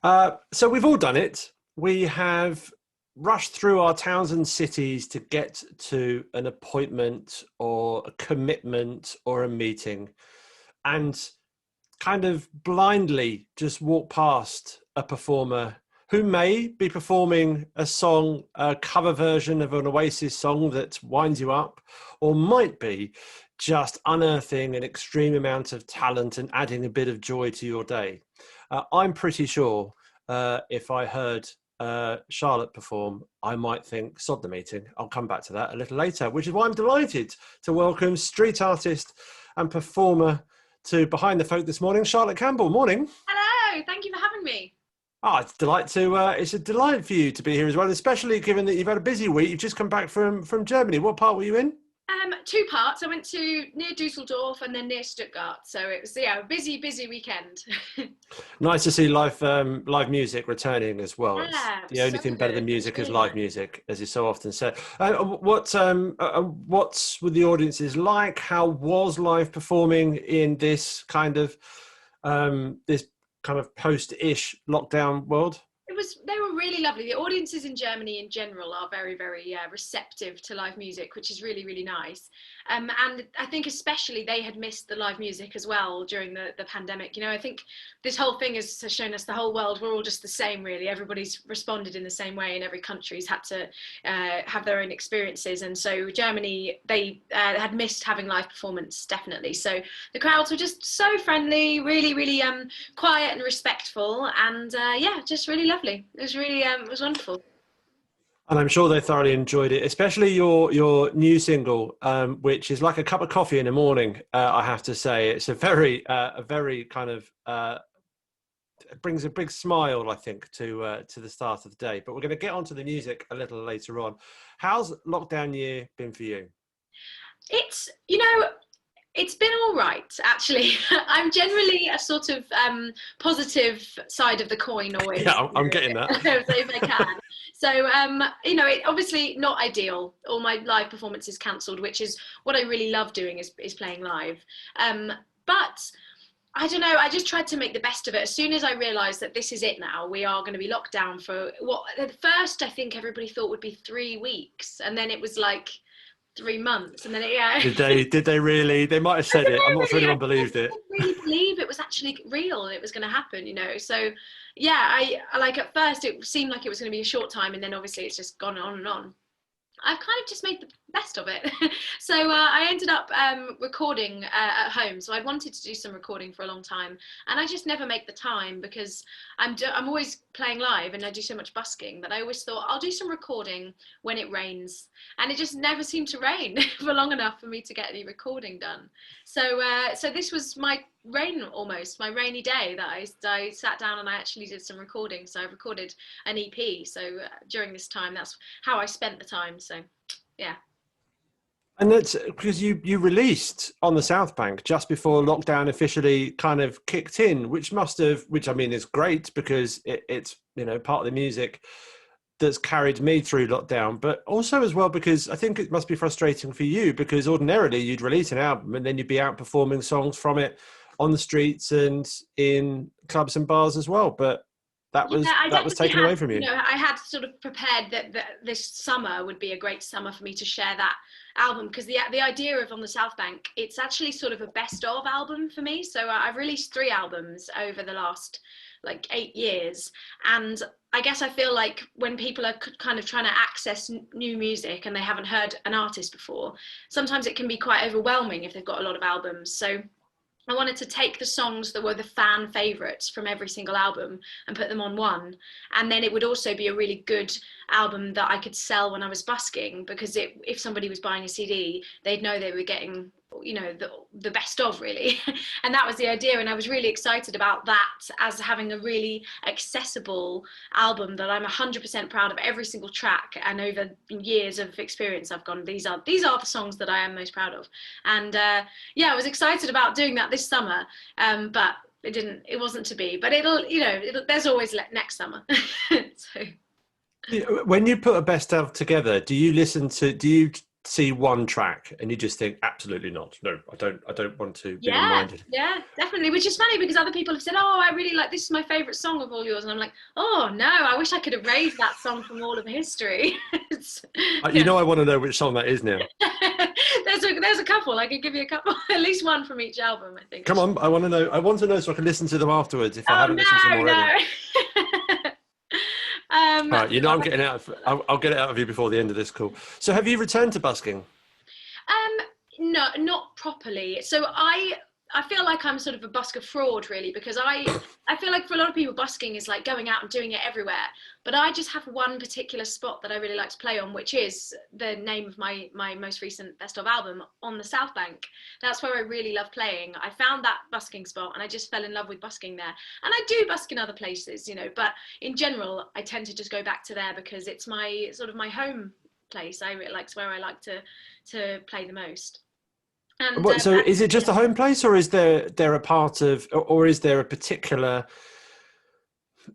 So we've all done it. We have rushed through our towns and cities to get to an appointment or a commitment or a meeting and kind of blindly just walk past a performer who may be performing a song, a cover version of an Oasis song that winds you up, or might be just unearthing an extreme amount of talent and adding a bit of joy to your day. I'm pretty sure if I heard Charlotte perform, I might think, sod the meeting. I'll come back to that a little later, which is why I'm delighted to welcome street artist and performer to Behind the Folk this morning, Charlotte Campbell. Morning. Hello, thank you for having me. It's a delight for you to be here as well, especially given that you've had a busy week. You've just come back from Germany. What part were you in? Two parts. I went to near Dusseldorf and then near Stuttgart. So it was a busy weekend. Nice to see live music returning as well. Yeah, The only so thing better than good. music is Really live nice. music, as is so often said. What's with the audiences like? How was live performing in this kind of post-ish lockdown world? They were really lovely. The audiences in Germany in general are very receptive to live music, which is really nice. And I think especially they had missed the live music as well during the pandemic. I think this whole thing has shown us the whole world, we're all just the same, really. Everybody's responded in the same way, and every country's had to have their own experiences. And so Germany, they had missed having live performance, definitely. So the crowds were just so friendly, really quiet and respectful, and just really lovely. It was really it was wonderful. And I'm sure they thoroughly enjoyed it, especially your new single, which is like a cup of coffee in the morning. I have to say, it's a very kind of it brings a big smile, I think, to the start of the day. But we're going to get onto the music a little later on. How's lockdown year been for you? It's it's been all right, actually. I'm generally a sort of positive side of the coin always. Yeah, I'm getting that. If I can. So, it obviously not ideal. All my live performances cancelled, which is what I really love doing is playing live. But I don't know. I just tried to make the best of it. As soon as I realised that this is it now, we are going to be locked down for what at first I think everybody thought would be 3 weeks, and then it was like 3 months, and then Did they really? They might have I said don't it. I'm know, not sure really. anyone believed it. Didn't really believe it was actually real and it was going to happen, So, yeah, I like at first it seemed like it was going to be a short time, and then obviously it's just gone on and on. I've kind of just made the best of it. So I ended up recording at home. So I'd wanted to do some recording for a long time, and I just never make the time because I'm always playing live and I do so much busking that I always thought I'll do some recording when it rains, and it just never seemed to rain for long enough for me to get any recording done. So this was my my rainy day that I sat down and I actually did some recording. So I recorded an EP. So during this time, that's how I spent the time. So yeah. And that's because you released on the South Bank just before lockdown officially kind of kicked in, which I mean is great because it's part of the music that's carried me through lockdown, but also as well because I think it must be frustrating for you because ordinarily you'd release an album and then you'd be out performing songs from it on the streets and in clubs and bars as well, but that was I that was definitely taken had, away from you. I had sort of prepared that this summer would be a great summer for me to share that album, because the idea of On the South Bank, it's actually sort of a best of album for me. So I've released 3 albums over the last like 8 years, and I guess I feel like when people are kind of trying to access new music and they haven't heard an artist before, sometimes it can be quite overwhelming if they've got a lot of albums. So I wanted to take the songs that were the fan favorites from every single album and put them on one. And then it would also be a really good album that I could sell when I was busking, because if somebody was buying a CD, they'd know they were getting, the best of, really. And that was the idea. And I was really excited about that as having a really accessible album that I'm 100% proud of every single track. And over years of experience, I've gone, these are the songs that I am most proud of. And I was excited about doing that this summer. But it wasn't to be, but there's always next summer. So. When you put a best of together, do you see one track and you just think, absolutely not. No, I don't want to be Yeah, reminded. yeah, definitely. Which is funny because other people have said, "Oh, I really like this is my favorite song of all yours," and I'm like, "Oh no, I wish I could erase that song from all of history." You Yeah. know, I want to know which song that is now. There's a couple. I could give you a couple, at least one from each album, I think. Come on, I want to know. I want to know so I can listen to them afterwards if I Oh haven't listened to them no, already. no. All right, you know, No, I'm getting out. I'll get it out of you before the end of this call. So, have you returned to busking? no, not properly. So I feel like I'm sort of a busker fraud really because I feel like for a lot of people busking is like going out and doing it everywhere. But I just have one particular spot that I really like to play on, which is the name of my most recent best of album, On the South Bank. That's where I really love playing. I found that busking spot and I just fell in love with busking there. And I do busk in other places, you know, but in general I tend to just go back to there because it's my sort of my home place. I really like where I like to play the most. And What? So, is it yeah. just a home place, or is there a part of, or is there a particular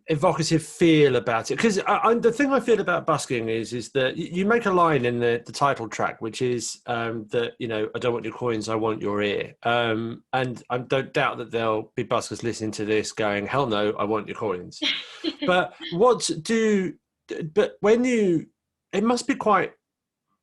evocative feel about it? Because the thing I feel about busking is that you make a line in the title track, which is that, you know, I don't want your coins, I want your ear. And I don't doubt that there'll be buskers listening to this going, hell no, I want your coins. But but when it must be quite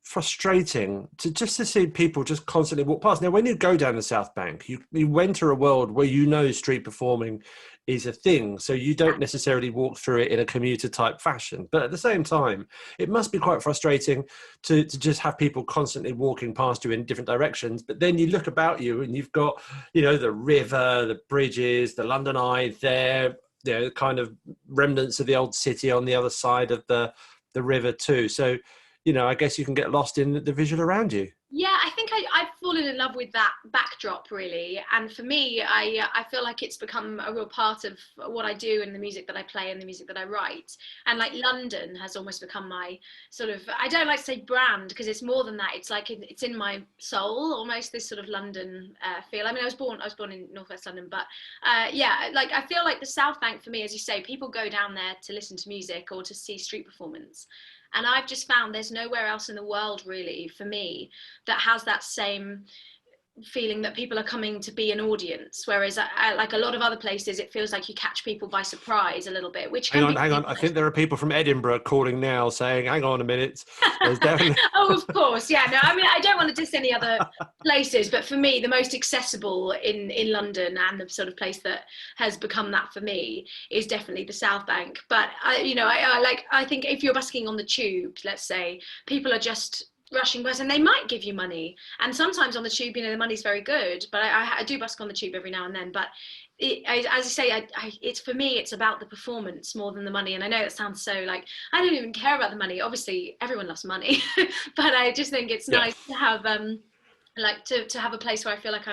frustrating to see people just constantly walk past. Now, when you go down the South Bank, you enter a world where you know street performing is a thing, so you don't necessarily walk through it in a commuter type fashion. But at the same time, it must be quite frustrating to just have people constantly walking past you in different directions. But then you look about you and you've got, you know, the river, the bridges, the London Eye there, you know, kind of remnants of the old city on the other side of the river too. So, you know, I guess you can get lost in the visual around you. Yeah, I think I've fallen in love with that backdrop really, and for me, I feel like it's become a real part of what I do and the music that I play and the music that I write. And like London has almost become my sort of, I don't like to say brand because it's more than that. It's like it's in my soul almost, this sort of London feel. I mean, I was born in Northwest London, but yeah, like I feel like the South Bank for me, as you say, people go down there to listen to music or to see street performance. And I've just found there's nowhere else in the world really for me that has that same feeling that people are coming to be an audience, whereas like a lot of other places it feels like you catch people by surprise a little bit, which Hang can on, be hang really on. I nice. think there are people from Edinburgh calling now saying, hang on a minute. There's definitely. Oh, of course, yeah. No, I mean, I don't want to diss any other places, but for me, the most accessible in London and the sort of place that has become that for me is definitely the South Bank. But I think if you're busking on the tube, let's say, people are just rushing bus and they might give you money, and sometimes on the tube, you know, the money's very good, but I do busk on the tube every now and then. But as I say, it's for me, it's about the performance more than the money. And I know it sounds so like I don't even care about the money. Obviously, everyone loves money, but I just think it's Yeah. nice to have like to have a place where I feel like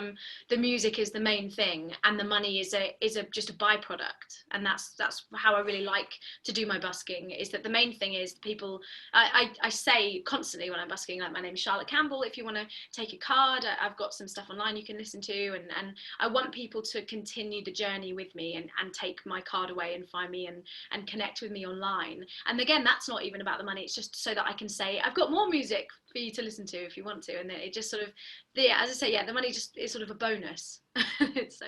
the music is the main thing and the money is a just a byproduct. And that's how I really like to do my busking, is that the main thing is people. I say constantly when I'm busking, like, my name is Charlotte Campbell. If you want to take a card, I've got some stuff online you can listen to, and I want people to continue the journey with me and take my card away and find me and connect with me online. And again, that's not even about the money. It's just so that I can say I've got more music for you to listen to if you want to. And then it just sort of, yeah, as I say, yeah, the money just is sort of a bonus. So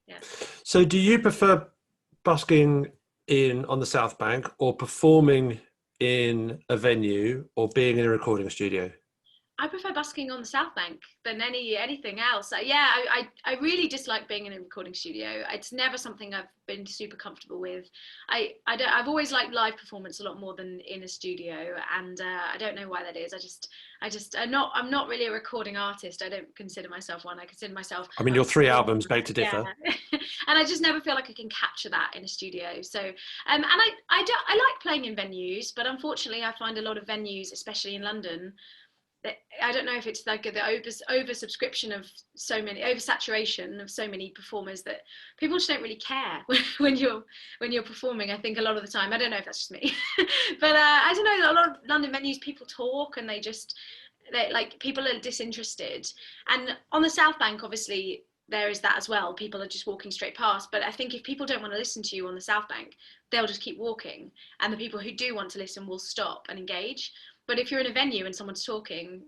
yeah. So, do you prefer busking in on the South Bank or performing in a venue or being in a recording studio? I prefer busking on the South Bank than anything else. Yeah, I really dislike being in a recording studio. It's never something I've been super comfortable with. I've always liked live performance a lot more than in a studio, and I don't know why that is. I'm not really a recording artist. I don't consider myself one. I consider myself I mean, a your three performer. albums beg to Yeah, differ. and I just never feel like I can capture that in a studio. So, and I like playing in venues, but unfortunately, I find a lot of venues, especially in London, I don't know if it's like the over subscription of so many, oversaturation of so many performers, that people just don't really care when you're performing. I think a lot of the time, I don't know if that's just me, but I don't know. A lot of London venues, people talk and they like people are disinterested. And on the South Bank, obviously, there is that as well. People are just walking straight past. But I think if people don't want to listen to you on the South Bank, they'll just keep walking. And the people who do want to listen will stop and engage. But if you're in a venue and someone's talking,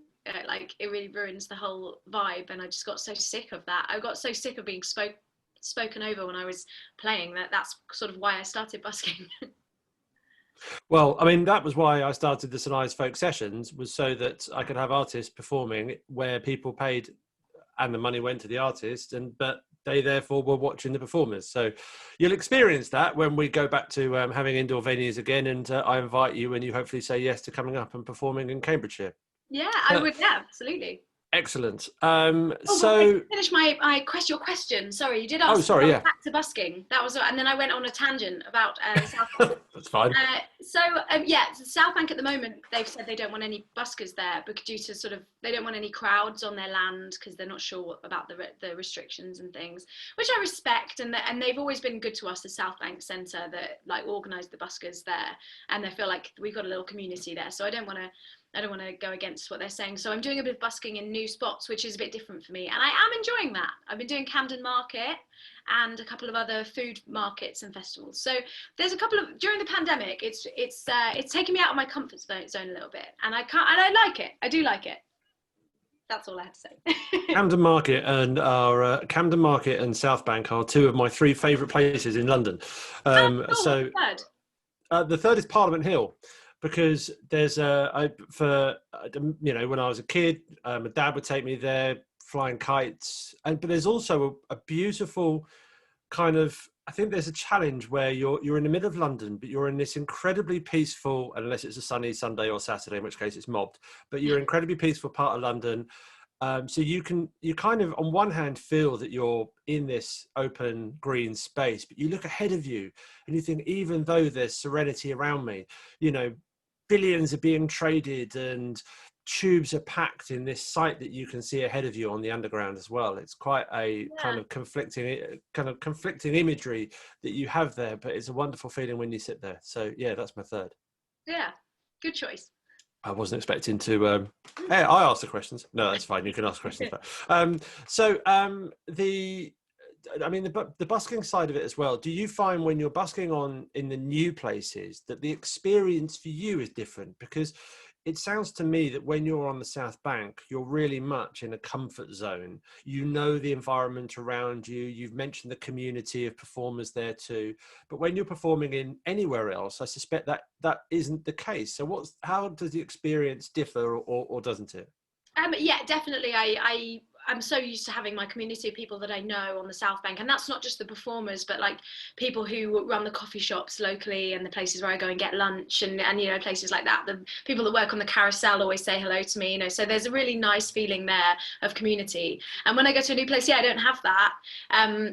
Like it really ruins the whole vibe, and I just got so sick of that. I got so sick of being spoken over when I was playing that's sort of why I started busking. Well, I mean, that was why I started the St Ives Folk Sessions, was so that I could have artists performing where people paid and the money went to the artist, but they therefore were watching the performers. So you'll experience that when we go back to having indoor venues again, and I invite you, and you hopefully say yes to coming up and performing in Cambridgeshire. Yeah, I would. Yeah, absolutely. Excellent. Oh, well, wait, to finish your question. Sorry, you did ask. Oh, sorry, yeah. Back to busking. That was, and then I went on a tangent about South. That's fine. Yeah, so South Bank at the moment, they've said they don't want any buskers there, but due to sort of, they don't want any crowds on their land because they're not sure about the restrictions and things, which I respect. And they've always been good to us, the South Bank Centre, that like organised the buskers there, and they feel like we've got a little community there. So I don't want to go against what they're saying. So I'm doing a bit of busking in new spots, which is a bit different for me. And I am enjoying that. I've been doing Camden Market and a couple of other food markets and festivals. So there's a couple of, during the pandemic, it's taken me out of my comfort zone a little bit. And I like it. I do like it. That's all I have to say. Camden Market and South Bank are two of my three favourite places in London. Third? The third is Parliament Hill. Because there's when I was a kid, my dad would take me there flying kites, but there's also a beautiful kind of, I think there's a challenge where you're in the middle of London, but you're in this incredibly peaceful, unless it's a sunny Sunday or Saturday, in which case it's mobbed, but you're incredibly peaceful part of London. So you kind of, on one hand, feel that you're in this open green space, but you look ahead of you and you think, even though there's serenity around me, billions are being traded and tubes are packed in this site that you can see ahead of you on the underground as well. It's quite a kind of conflicting imagery that you have there, but it's a wonderful feeling when you sit there. So yeah, that's my third. Yeah, good choice. I wasn't expecting to. Hey, I asked the questions. No, that's fine. You can ask questions. The busking side of it as well. Do you find when you're busking in the new places that the experience for you is different? Because it sounds to me that when you're on the South Bank, you're really much in a comfort zone. You know the environment around you. You've mentioned the community of performers there too. But when you're performing in anywhere else, I suspect that isn't the case. So how does the experience differ, or doesn't it? Yeah, definitely. I'm so used to having my community of people that I know on the South Bank, and that's not just the performers, but like people who run the coffee shops locally and the places where I go and get lunch, and places like that. The people that work on the carousel always say hello to me, so there's a really nice feeling there of community. And when I go to a new place, I don't have that,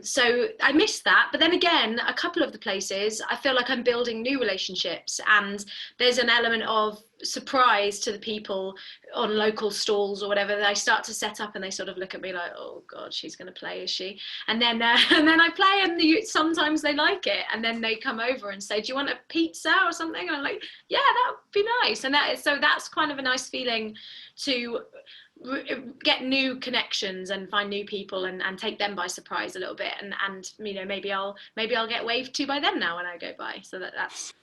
so I miss that. But then again, a couple of the places I feel like I'm building new relationships, and there's an element of surprise to the people on local stalls or whatever. They start to set up and they sort of look at me like, oh god, she's going to play, is she? And then I play, and sometimes they like it, and then they come over and say, do you want a pizza or something? And I'm like, yeah, that would be nice. And that's kind of a nice feeling to get new connections and find new people and take them by surprise a little bit, and maybe I'll get waved to by them now when I go by. So that's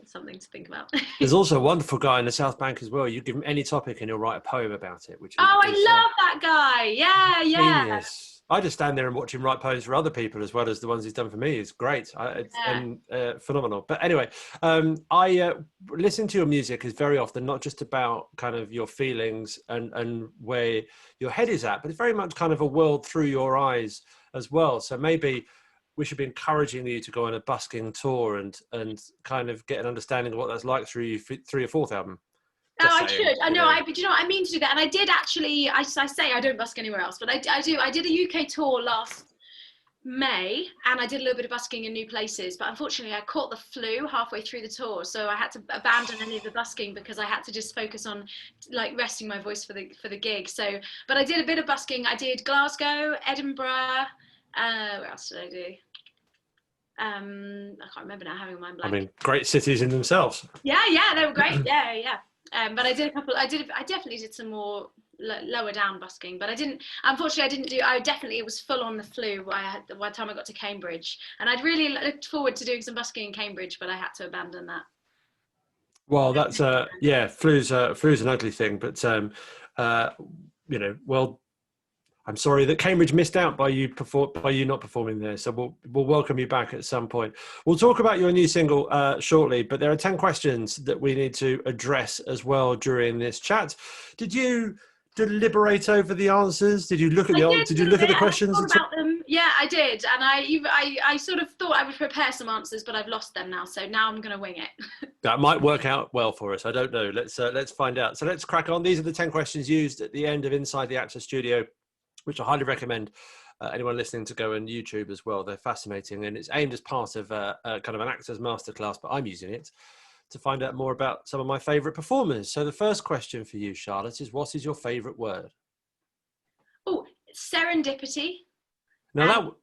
something to think about. There's also a wonderful guy in the South Bank as well. You give him any topic and he'll write a poem about it. I love that guy. Yeah. Genius. I just stand there and watch him write poems for other people as well as the ones he's done for me. It's great and phenomenal. But anyway, I listen to your music is very often not just about kind of your feelings and where your head is at, but it's very much kind of a world through your eyes as well. So maybe we should be encouraging you to go on a busking tour and kind of get an understanding of what that's like through your fourth album. I should. I know. But I mean to do that. And I did actually. I say I don't busk anywhere else, but I do. I did a UK tour last May, and I did a little bit of busking in new places. But unfortunately, I caught the flu halfway through the tour, so I had to abandon any of the busking because I had to just focus on like resting my voice for the gig. So, but I did a bit of busking. I did Glasgow, Edinburgh. Where else did I do? I can't remember now, having a mind blank. I mean, great cities in themselves. Yeah, they were great. Yeah. But I did a couple. I definitely did some more lower down busking, but I didn't. Unfortunately, I didn't do. It was full on the flu by the time I got to Cambridge, and I'd really looked forward to doing some busking in Cambridge, but I had to abandon that. Well, that's flu's an ugly thing, but well, I'm sorry that Cambridge missed out by you not performing there. So we'll welcome you back at some point. We'll talk about your new single shortly, but there are 10 questions that we need to address as well during this chat. Did you deliberate over the answers? Did you look at the questions? I thought about them. Yeah, I did, and I sort of thought I would prepare some answers, but I've lost them now. So now I'm going to wing it. That might work out well for us. I don't know. Let's find out. So let's crack on. These are the 10 questions used at the end of Inside the Actor Studio, which I highly recommend anyone listening to go on YouTube as well. They're fascinating, and it's aimed as part of a kind of an actor's masterclass, but I'm using it to find out more about some of my favourite performers. So the first question for you, Charlotte, is what is your favourite word? Oh, serendipity. Now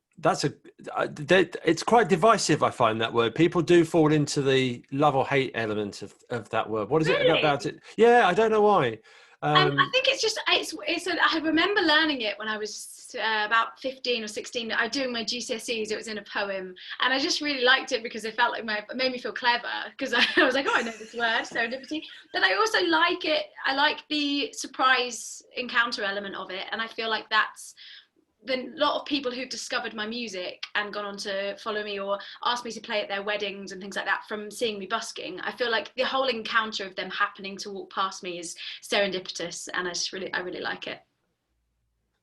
it's quite divisive, I find, that word. People do fall into the love or hate element of that word. What is it about it? Yeah, I don't know why. I think I remember learning it when I was about 15 or 16. I doing my GCSEs. It was in a poem, and I just really liked it because it felt like it made me feel clever. Because I was like, oh, I know this word, serendipity. But I also like it. I like the surprise encounter element of it, and I feel like that's a lot of people who've discovered my music and gone on to follow me or asked me to play at their weddings and things like that from seeing me busking. I feel like the whole encounter of them happening to walk past me is serendipitous, and I really like it.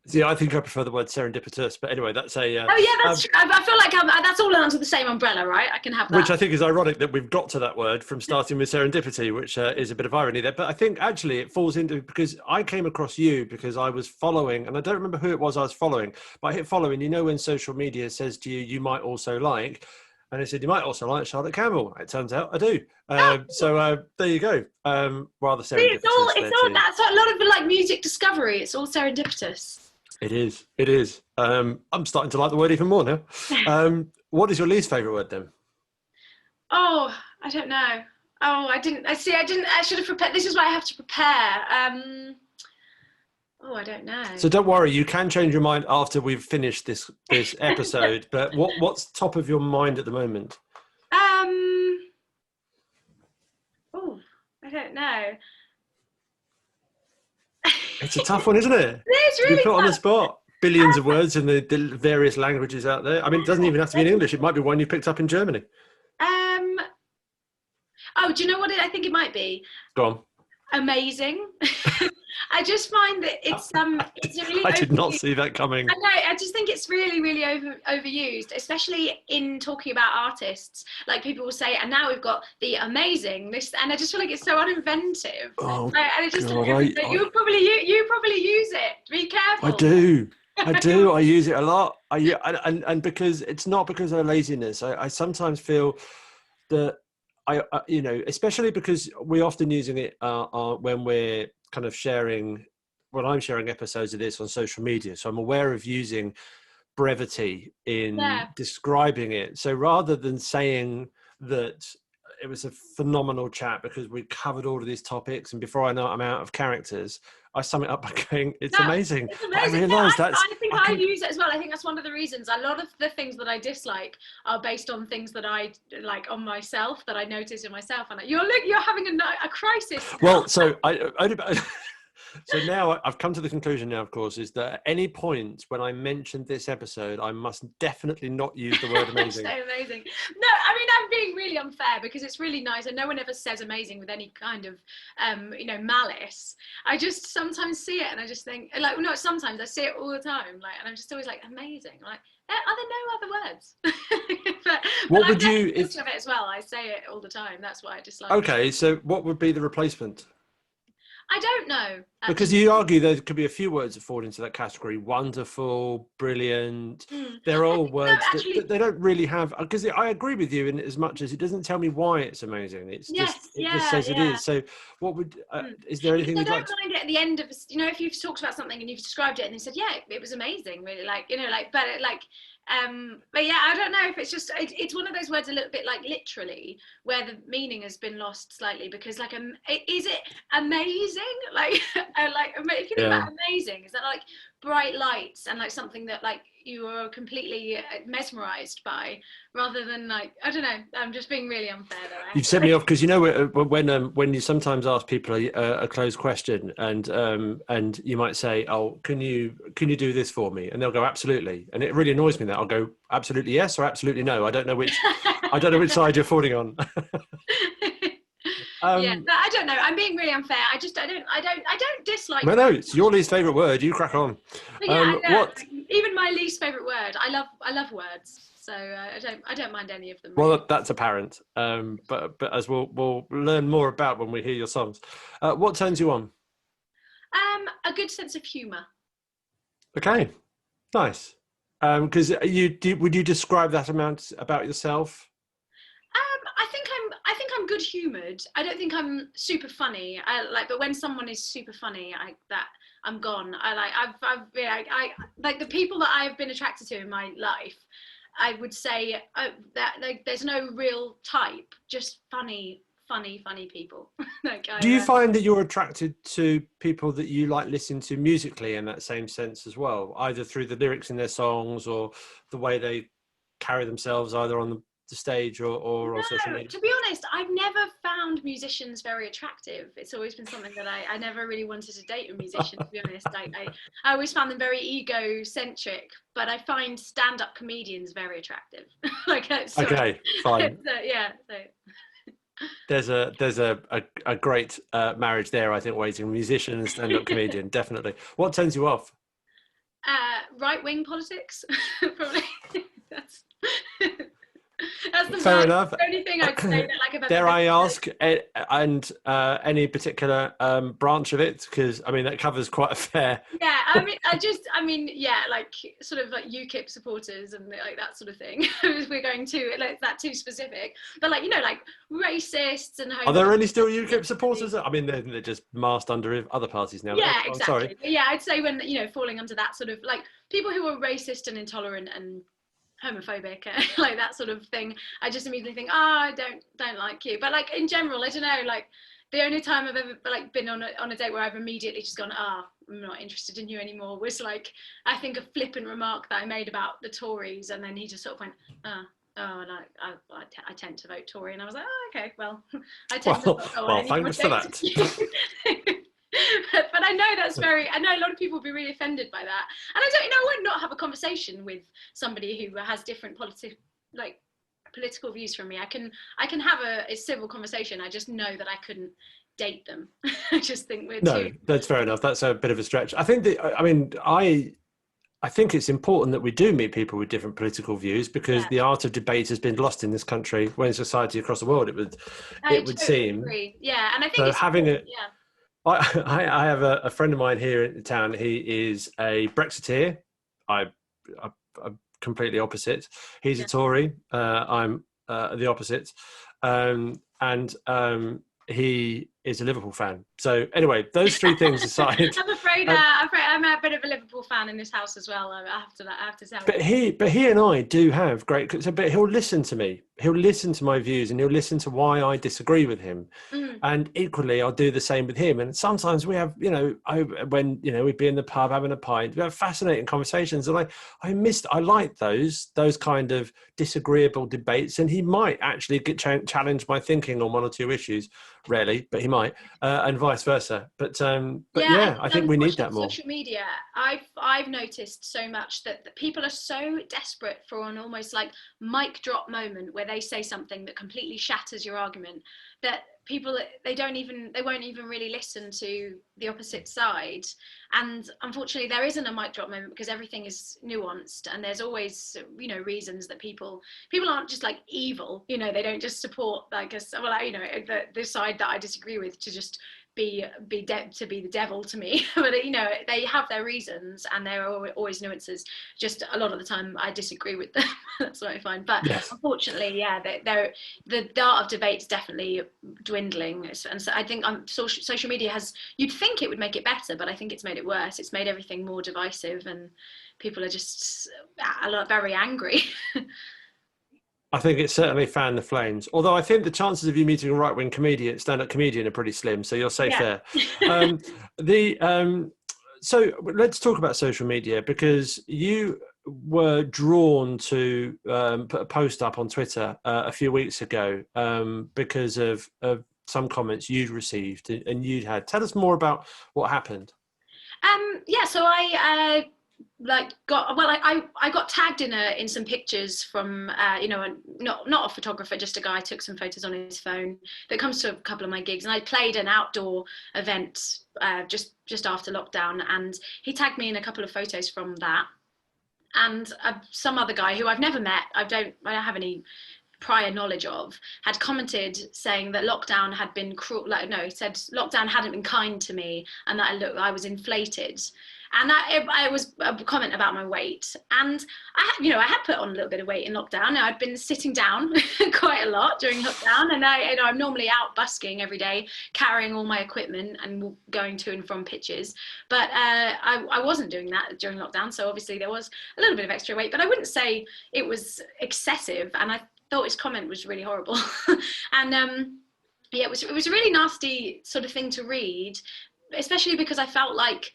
See, I think I prefer the word serendipitous, but anyway, that's a... oh yeah, that's true. I feel like that's all under the same umbrella, right? I can have that. Which I think is ironic that we've got to that word from starting with serendipity, which is a bit of irony there. But I think actually it falls into, because I came across you because I was following, and I don't remember who it was I was following, but I hit follow, and when social media says to you, you might also like, and I said, you might also like Charlotte Campbell. It turns out I do. So there you go. Rather serendipitous. See, it's all that's a lot of like music discovery. It's all serendipitous. It is. I'm starting to like the word even more now. What is your least favourite word then? Oh, I don't know. Oh, I should have prepared. This is why I have to prepare. Oh, I don't know. So don't worry, you can change your mind after we've finished this episode. But what's top of your mind at the moment? Oh, I don't know. It's a tough one, isn't it? It's really put tough. On the spot. Billions of words in the various languages out there. I mean, it doesn't even have to be in English. It might be one you picked up in Germany. Oh, do you know what I think it might be? Go on. Amazing. I just find that it's really. I did not see that coming. I know. I just think it's really, really overused, especially in talking about artists. Like people will say, and now we've got the amazing this, and I just feel like it's so uninventive. Oh, and I just God, you probably use it. Be careful. I do. I use it a lot. And because it's not because of laziness. I sometimes feel that especially because we're often using it when we're kind of I'm sharing episodes of this on social media. So I'm aware of using brevity in describing it. So rather than saying that it was a phenomenal chat because we covered all of these topics, and before I know it, I'm out of characters, I sum it up by going, it's amazing. It's amazing. I use it as well. I think that's one of the reasons. A lot of the things that I dislike are based on things that I like on myself, that I notice in myself. And you're having a crisis now. Well, so so now I've come to the conclusion now, of course, is that at any point when I mentioned this episode, I must definitely not use the word amazing. So amazing. No, I mean, I'm being really unfair because it's really nice, and no one ever says amazing with any kind of, malice. I just sometimes see it and I just think, sometimes I see it all the time, and I'm just always like, amazing. Like, are there no other words? but what would you, if of it as well? I say it all the time. That's why I dislike Okay, so what would be the replacement? I don't know. Actually. Because you argue there could be a few words that fall into that category. Wonderful, brilliant. They're all words that they don't really have. Because I agree with you in as much as it doesn't tell me why it's amazing. It just says it is. So what would, is there anything you'd like to... I don't mind it at the end of, if you've talked about something and you've described it and you said, yeah, it was amazing. Really, but yeah, I don't know if it's just, it's one of those words a little bit like literally where the meaning has been lost slightly, because is it amazing? If you think about amazing, is that like bright lights and like something that you are completely mesmerized by, rather than like, I don't know, I'm just being really unfair there. You've set me off because you know when you sometimes ask people a closed question and you might say, "Oh, can you do this for me?" and they'll go, "Absolutely," and it really annoys me that I'll go, "Absolutely yes" or "Absolutely no." I don't know which side you're falling on. Yeah, but I don't know. I'm being really unfair. I don't dislike. No, it's your least favorite word. You crack on. But yeah, What? Even my least favorite word. I love words, so I don't mind any of them. Really. Well, that's apparent. But as we'll learn more about when we hear your songs. What turns you on? A good sense of humour. Okay, nice. Because would you describe that amount about yourself? I think I'm good humoured. I don't think I'm super funny. But when someone is super funny, I'm gone. I like the people that I've been attracted to in my life. I would say that like there's no real type, just funny people. Do you find that you're attracted to people that you like listening to musically in that same sense as well, either through the lyrics in their songs or the way they carry themselves, either on the stage or on social media? To be honest, I've never found musicians very attractive. It's always been something that I never really wanted to date a musician, to be honest. I always found them very egocentric, but I find stand-up comedians very attractive. Okay, fine. Yeah. There's a great marriage there, I think, waiting. Musician and stand-up comedian, definitely. What turns you off? Right-wing politics, probably. That's the Fair enough. only thing I'd say that like about. Dare I ask, and any particular branch of it? Because I mean that covers quite a fair. Yeah, yeah, like sort of like UKIP supporters and like that sort of thing. We're going to like that too specific, but like like racists and. Are there any still UKIP supporters? I mean, they're just masked under other parties now. Yeah, exactly. I'm sorry. Yeah, I'd say when falling under that sort of like people who are racist and intolerant and homophobic, like that sort of thing, I just immediately think, I don't like you. But like in general, I don't know, like the only time I've ever like been on a date where I've immediately just gone, I'm not interested in you anymore, was like I think a flippant remark that I made about the Tories, and then he just sort of went, and I tend to vote Tory, and I was like, okay, well, I tend to vote. Well, thanks for that. But I know I know a lot of people would be really offended by that, and I would not have a conversation with somebody who has different political views from me. I can have a civil conversation. I just know that I couldn't date them. I just think we're too. That's fair enough. That's a bit of a stretch. I think I think it's important that we do meet people with different political views, because the art of debate has been lost in this country, when in society across the world, it would totally seem. Agree. Yeah, and I think so it's having it. Yeah. I have a friend of mine here in town. He is a Brexiteer. I'm completely opposite. He's a Tory. I'm the opposite. And he is a Liverpool fan. So anyway, those three things aside, I'm afraid I'm a bit of a Liverpool fan in this house as well. I have to tell. But he and I do have great. But he'll listen to me. He'll listen to my views, and he'll listen to why I disagree with him. And equally, I'll do the same with him. And sometimes we have, when we'd be in the pub having a pint, we have fascinating conversations. And I like those kind of disagreeable debates. And he might actually challenge my thinking on one or two issues. Rarely, but he might, and vice versa. But I think we need that more. Social media, I've noticed so much that people are so desperate for an almost like mic drop moment where they say something that completely shatters your argument, that people they won't even really listen to the opposite side. And unfortunately there isn't a mic drop moment, because everything is nuanced, and there's always reasons that people aren't just like evil, they don't just support like the side that I disagree with to just be the devil to me. But they have their reasons, and there are always nuances. Just a lot of the time I disagree with them. That's what I find. But unfortunately, the art of debate is definitely dwindling, and so I think social media you'd think it would make it better, but I think it's made it worse. It's made everything more divisive, and people are just very angry. I think it's certainly fanned the flames. Although I think the chances of you meeting a right-wing stand-up comedian are pretty slim, so you're safe there. So let's talk about social media, because you were drawn to put a post up on Twitter a few weeks ago because of some comments you'd received and you'd had. Tell us more about what happened. Yeah, so I I got tagged in some pictures from not a photographer, just a guy took some photos on his phone that comes to a couple of my gigs, and I played an outdoor event just after lockdown, and he tagged me in a couple of photos from that. And some other guy who I've never met, I don't have any prior knowledge of, had commented saying that lockdown had been cruel. Like, no, he said lockdown hadn't been kind to me, and that I was inflated. And it was a comment about my weight. And I had put on a little bit of weight in lockdown. I'd been sitting down quite a lot during lockdown, and I'm normally out busking every day, carrying all my equipment and going to and from pitches. But I wasn't doing that during lockdown, so obviously there was a little bit of extra weight, but I wouldn't say it was excessive. And I thought his comment was really horrible. And yeah, it was a really nasty sort of thing to read, especially because I felt like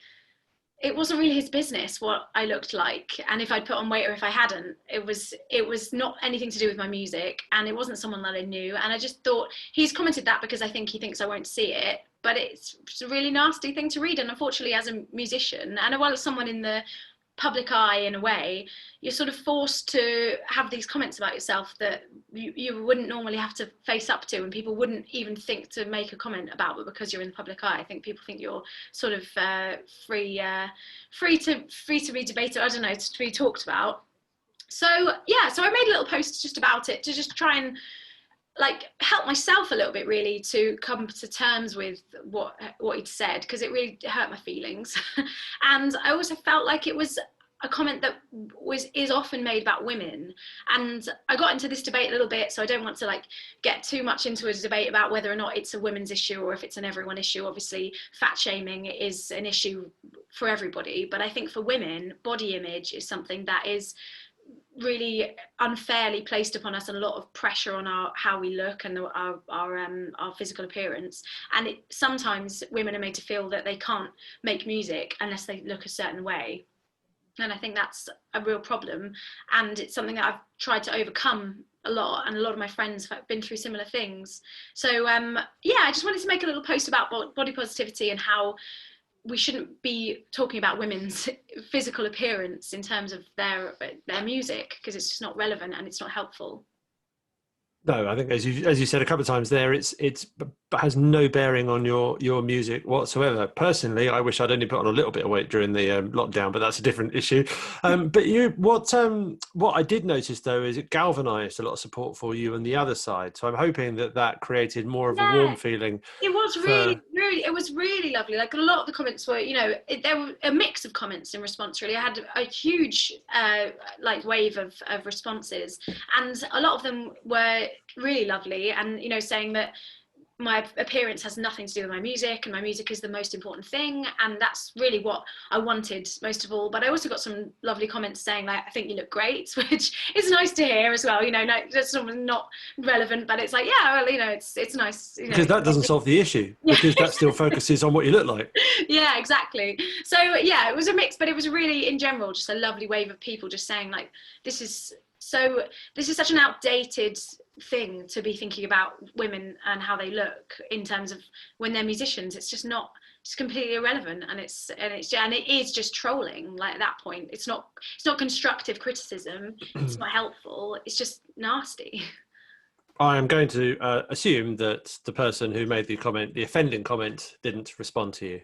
it wasn't really his business what I looked like, and if I'd put on weight or if I hadn't. It was not anything to do with my music, and it wasn't someone that I knew. And I just thought, he's commented that because I think he thinks I won't see it, but it's a really nasty thing to read. And unfortunately, as a musician, and well, as someone in the public eye, in a way, you're sort of forced to have these comments about yourself that you wouldn't normally have to face up to, and people wouldn't even think to make a comment about, but because you're in the public eye, I think people think you're sort of free to be debated, I don't know, to be talked about. So yeah, so I made a little post just about it, to just try and help myself a little bit, really, to come to terms with what he'd said, because it really hurt my feelings. And I also felt like it was a comment that is often made about women. And I got into this debate a little bit, so I don't want to get too much into a debate about whether or not it's a women's issue or if it's an everyone issue. Obviously, fat shaming is an issue for everybody, but I think for women, body image is something that is really unfairly placed upon us, and a lot of pressure on how we look and our physical appearance. And sometimes women are made to feel that they can't make music unless they look a certain way. And I think that's a real problem, and it's something that I've tried to overcome a lot, and a lot of my friends have been through similar things. So yeah, I just wanted to make a little post about body positivity and how we shouldn't be talking about women's physical appearance in terms of their music, because it's just not relevant and it's not helpful. No, I think as you said a couple of times there, it has no bearing on your music whatsoever. Personally, I wish I'd only put on a little bit of weight during the lockdown, but that's a different issue. But what I did notice though is it galvanised a lot of support for you on the other side. So I'm hoping that created more of a warm feeling. It was it was really lovely. Like, a lot of the comments were, there were a mix of comments in response, really. I had a huge wave of responses, and a lot of them were really lovely, and saying that my appearance has nothing to do with my music, and my music is the most important thing, and that's really what I wanted most of all. But I also got some lovely comments saying, I think you look great, which is nice to hear as well. That's not relevant, but it's yeah, well, it's nice. Because that doesn't solve the issue, because that still focuses on what you look like. Yeah, exactly. So yeah, it was a mix, but it was really, in general, just a lovely wave of people just saying this is such an outdated thing to be thinking about women and how they look in terms of when they're musicians. It's just not, it's completely irrelevant, and it is just trolling. At that point, it's not constructive criticism, it's not helpful, it's just nasty. I am going to assume that the person who made the offending comment, didn't respond to you.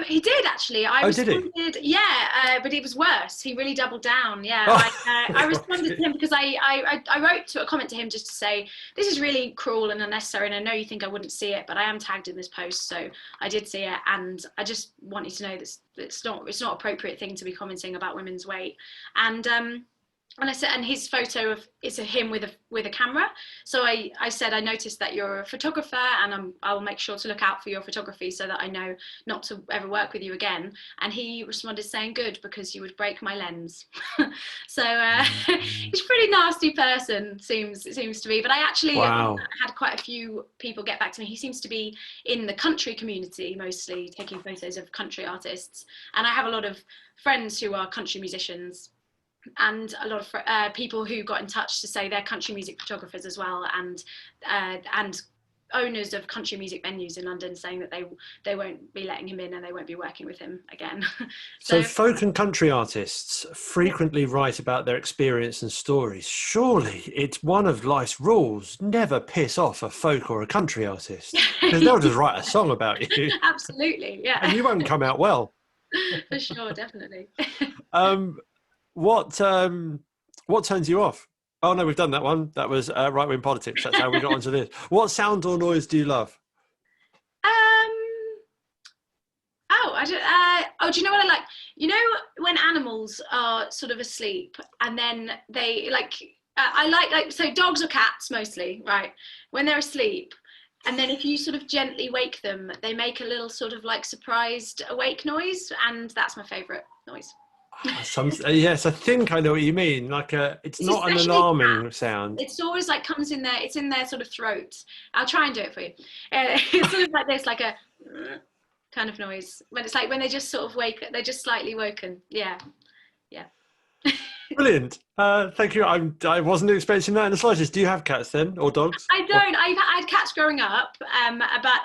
He did, actually. I responded, did he? Yeah, but it was worse. He really doubled down. Yeah, I responded to him because I wrote a comment to him just to say, this is really cruel and unnecessary, and I know you think I wouldn't see it, but I am tagged in this post, so I did see it, and I just want you to know that it's not appropriate thing to be commenting about women's weight. And I said, and his photo is him with a camera. So I said, I noticed that you're a photographer, and I'll make sure to look out for your photography so that I know not to ever work with you again. And he responded saying, good, because you would break my lens. So he's a pretty nasty person, it seems to be. But I actually had quite a few people get back to me. He seems to be in the country community, mostly taking photos of country artists. And I have a lot of friends who are country musicians. and a lot of people who got in touch to say they're country music photographers as well, and owners of country music venues in London saying that they won't be letting him in and they won't be working with him again. So So folk and country artists frequently write about their experience and stories. Surely it's one of life's rules: never piss off a folk or a country artist, because they'll just write a song about you. absolutely, yeah. And you won't come out well. For sure, definitely. Um, what turns you off? Oh no, we've done that one. That was right-wing politics. That's how we got onto this. What sound or noise do you love? Oh, I don't. Oh, do you know what I like? You know when animals are sort of asleep and then they like. I like so dogs or cats mostly, right? When they're asleep, and then if you sort of gently wake them, they make a little sort of like surprised awake noise, and that's my favourite noise. Yes, I think I know what you mean. Like it's not an Especially alarming cats. sound. It's always like comes in there. It's in their sort of throat. I'll try and do it for you. It's sort of like this, like a kind of noise. When it's like when they just sort of wake, they're just slightly woken. Yeah, yeah. Brilliant. Thank you. I wasn't expecting that in the slightest. Do you have cats then, or dogs? I don't. I had cats growing up, but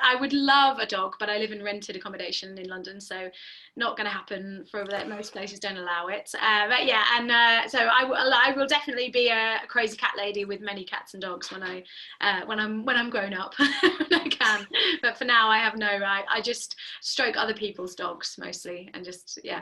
I would love a dog. But I live in rented accommodation in London, so not going to happen for that. Most places don't allow it. But yeah, and so I will definitely be a crazy cat lady with many cats and dogs when I'm grown up when I can. But for now, I have no. I just stroke other people's dogs mostly, and just yeah.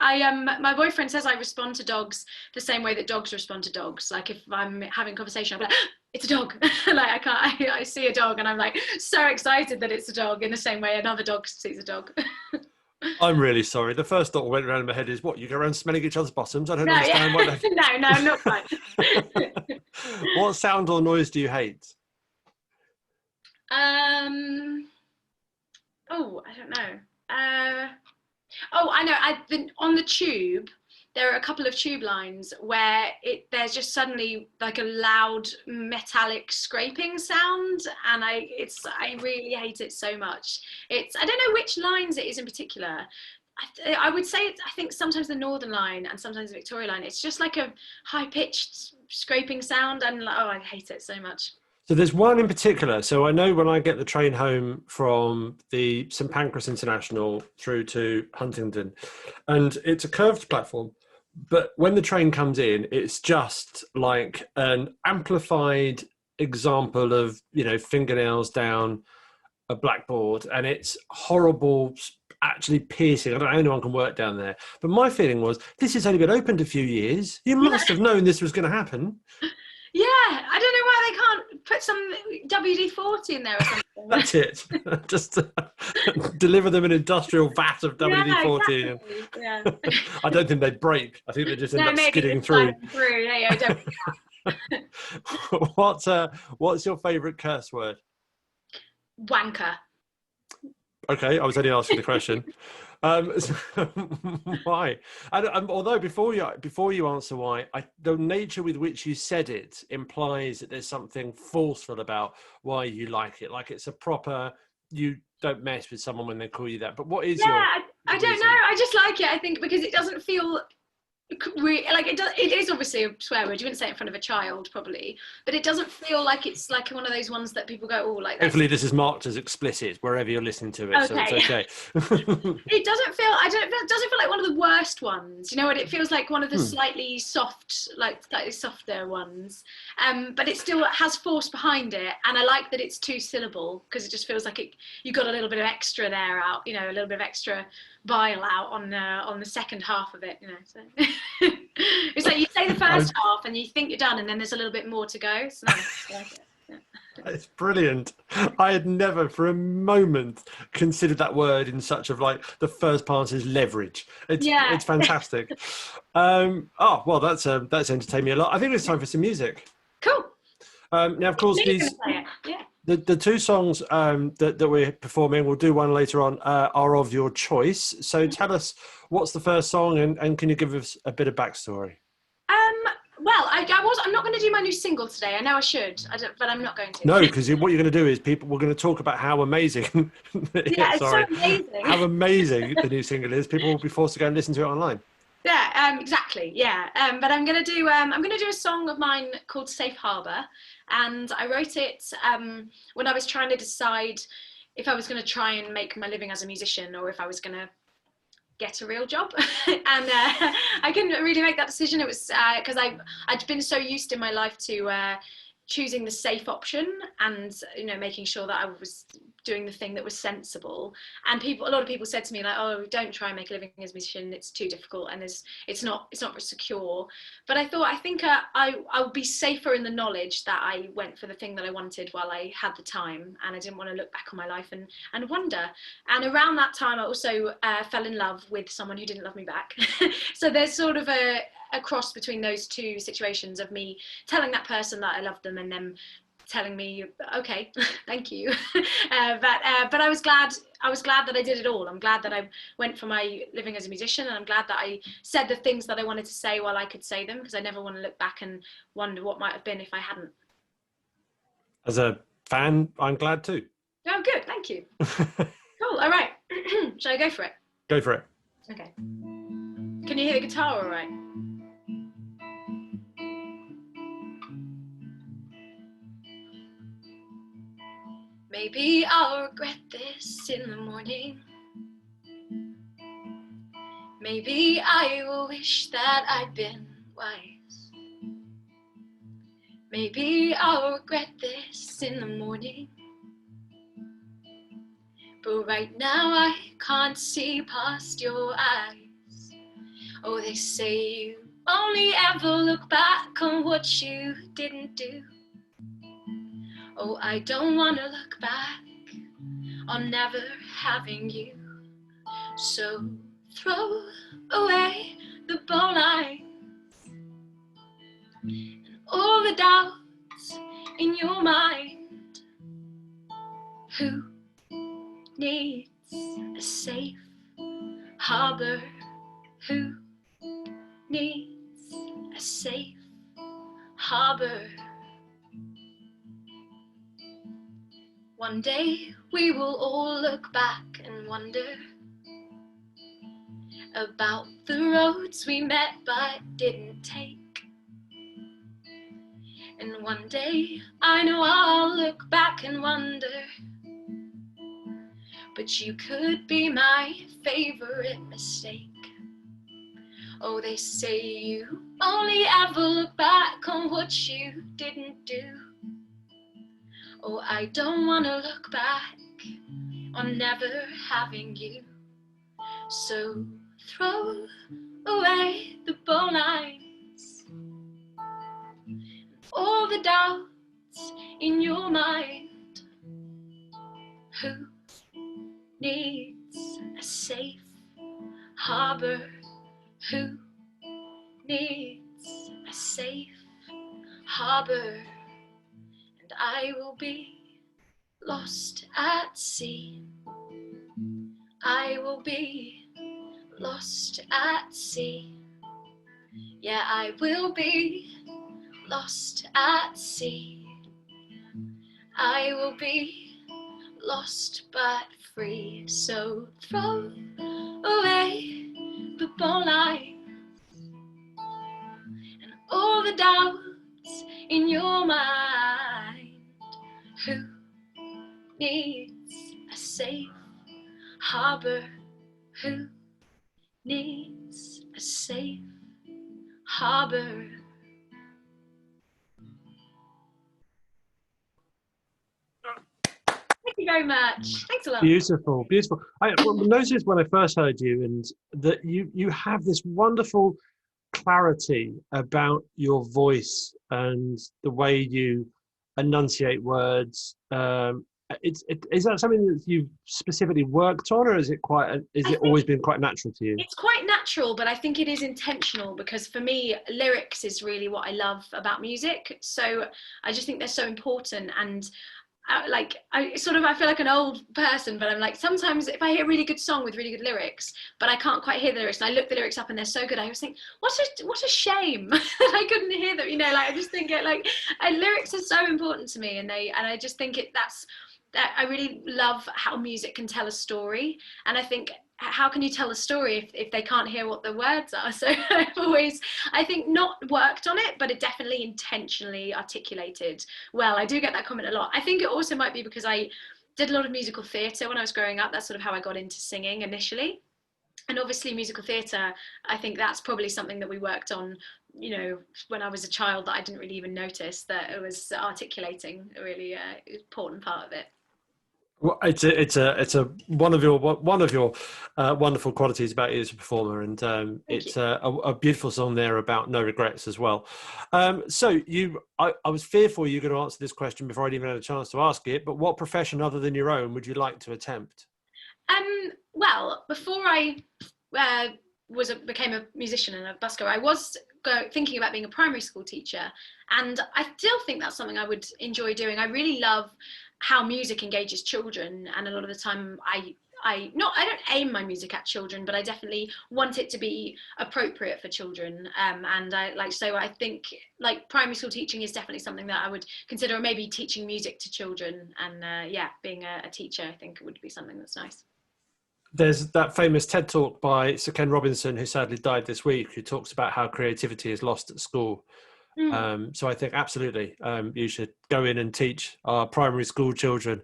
My boyfriend says I respond to dogs the same way that dogs respond to dogs. Like if I'm having a conversation, I'm like, it's a dog. Like I see a dog and I'm like so excited that it's a dog in the same way another dog sees a dog. I'm really sorry. The first thought that went around in my head is, what, you go around smelling each other's bottoms? I don't No, understand yeah. what they... No, not quite. What sound or noise do you hate? Oh, I don't know. Oh, I know. I've been on the tube. There are a couple of tube lines where there's just suddenly like a loud metallic scraping sound, and I really hate it so much. I don't know which lines it is in particular. I would say I think sometimes the Northern Line and sometimes the Victoria Line. It's just like a high pitched scraping sound, and oh, I hate it so much. So there's one in particular. So I know when I get the train home from the St Pancras International through to Huntingdon, and it's a curved platform, but when the train comes in, it's just like an amplified example of, fingernails down a blackboard, and it's horrible, actually piercing. I don't know how anyone can work down there. But my feeling was, this has only been opened a few years. You must have known this was going to happen. Yeah, I don't know why they can't put some WD-40 in there or something. That's it. Just deliver them an industrial vat of WD-40. Yeah, exactly. Yeah. I don't think they break. I think they just end up maybe skidding it's through. through. Yeah, What's your favourite curse word? Wanker. Okay, I was only asking the question. Why? Although before you answer why, the nature with which you said it implies that there's something forceful about why you like it. Like it's a proper, you don't mess with someone when they call you that. But what is your? I don't know. I just like it. I think because it doesn't feel like it does. It is obviously a swear word. You wouldn't say it in front of a child, probably, but it doesn't feel like it's like one of those ones that people go, "Oh, like." Hopefully, this is marked as explicit wherever you're listening to it, okay. So it's okay. It doesn't feel. It doesn't feel like one of the worst ones. You know what? It feels like one of the slightly softer ones. But it still has force behind it, and I like that it's two syllable because it just feels like you got a little bit of extra there out. You know, a little bit of extra bile out on the second half of it. You know, so. It's like you say the first half and you think you're done, and then there's a little bit more to go. It's nice. I like it. Yeah. It's brilliant. I had never for a moment considered that word in such of like the first part is leverage. It's fantastic. Well, that's entertained me a lot. I think it's time for some music. Cool. Now, of course, the two songs that we're performing, we'll do one later on, are of your choice. So tell us, what's the first song, and can you give us a bit of backstory? Well, I'm not going to do my new single today. I know I should, but I'm not going to. No, because what you're going to do is we're going to talk about how amazing. It's so amazing. How amazing the new single is. People will be forced to go and listen to it online. Yeah, Exactly, yeah. But I'm gonna do a song of mine called Safe Harbor, and I wrote it when I was trying to decide if I was gonna try and make my living as a musician or if I was gonna get a real job. And I couldn't really make that decision. It was because I'd been so used in my life to choosing the safe option, and making sure that I was doing the thing that was sensible. And a lot of people said to me like, oh, don't try and make a living as a musician, it's too difficult, and it's not secure. But I think I would be safer in the knowledge that I went for the thing that I wanted while I had the time, and I didn't want to look back on my life and wonder. And around that time I also fell in love with someone who didn't love me back. So there's sort of a cross between those two situations of me telling that person that I loved them and them telling me, okay, thank you. But I was glad that I did it all. I'm glad that I went for my living as a musician, and I'm glad that I said the things that I wanted to say while I could say them, because I never want to look back and wonder what might have been if I hadn't. As a fan, I'm glad too. Oh, good, thank you. Cool, all right. Shall I go for it? Go for it. Okay. Can you hear the guitar all right? Maybe I'll regret this in the morning. Maybe I will wish that I'd been wise. Maybe I'll regret this in the morning. But right now I can't see past your eyes. Oh, they say you only ever look back on what you didn't do. Oh, I don't want to look back on never having you. So throw away the bowline and all the doubts in your mind. Who needs a safe harbor? Who needs a safe harbor? One day we will all look back and wonder about the roads we met but didn't take. And one day I know I'll look back and wonder, but you could be my favorite mistake. Oh, they say you only ever look back on what you didn't do. Oh, I don't want to look back on never having you. So throw away the bowlines, all the doubts in your mind. Who needs a safe harbor? Who needs a safe harbor? And I will be lost at sea. I will be lost at sea. Yeah, I will be lost at sea. I will be lost but free. So throw away the bowline and all the doubts in your mind. Who needs a safe harbor? Who needs a safe harbor? Thank you very much. Thanks a lot. Beautiful, beautiful. I noticed when I first heard you, and that you have this wonderful clarity about your voice and the way you enunciate words. Is that something that you've specifically worked on, or is it always been quite natural to you? It's quite natural, but I think it is intentional, because for me, lyrics is really what I love about music. So I just think they're so important. And I feel like an old person, but I'm like, sometimes if I hear a really good song with really good lyrics, but I can't quite hear the lyrics, and I look the lyrics up and they're so good, I always think, what a shame that I couldn't hear them. I just think lyrics are so important to me, and I just think that's I really love how music can tell a story, and I think how can you tell a story if they can't hear what the words are? So I've always, I think, not worked on it, but it definitely intentionally articulated well. I do get that comment a lot. I think it also might be because I did a lot of musical theatre when I was growing up. That's sort of how I got into singing initially. And obviously musical theatre, I think that's probably something that we worked on, you know, when I was a child, that I didn't really even notice that it was articulating a really important part of it. Well, it's a one of your wonderful qualities about you as a performer, and Thank you. it's a beautiful song there about no regrets as well. I was fearful you were going to answer this question before I'd even had a chance to ask it. But what profession other than your own would you like to attempt? Well, before I became a musician and a busker, I was thinking about being a primary school teacher, and I still think that's something I would enjoy doing. I really love how music engages children, and a lot of the time I don't aim my music at children, but I definitely want it to be appropriate for children. And I think like primary school teaching is definitely something that I would consider, or maybe teaching music to children. And being a teacher, I think it would be something that's nice. There's that famous TED talk by Sir Ken Robinson, who sadly died this week, who talks about how creativity is lost at school. So I think absolutely you should go in and teach our primary school children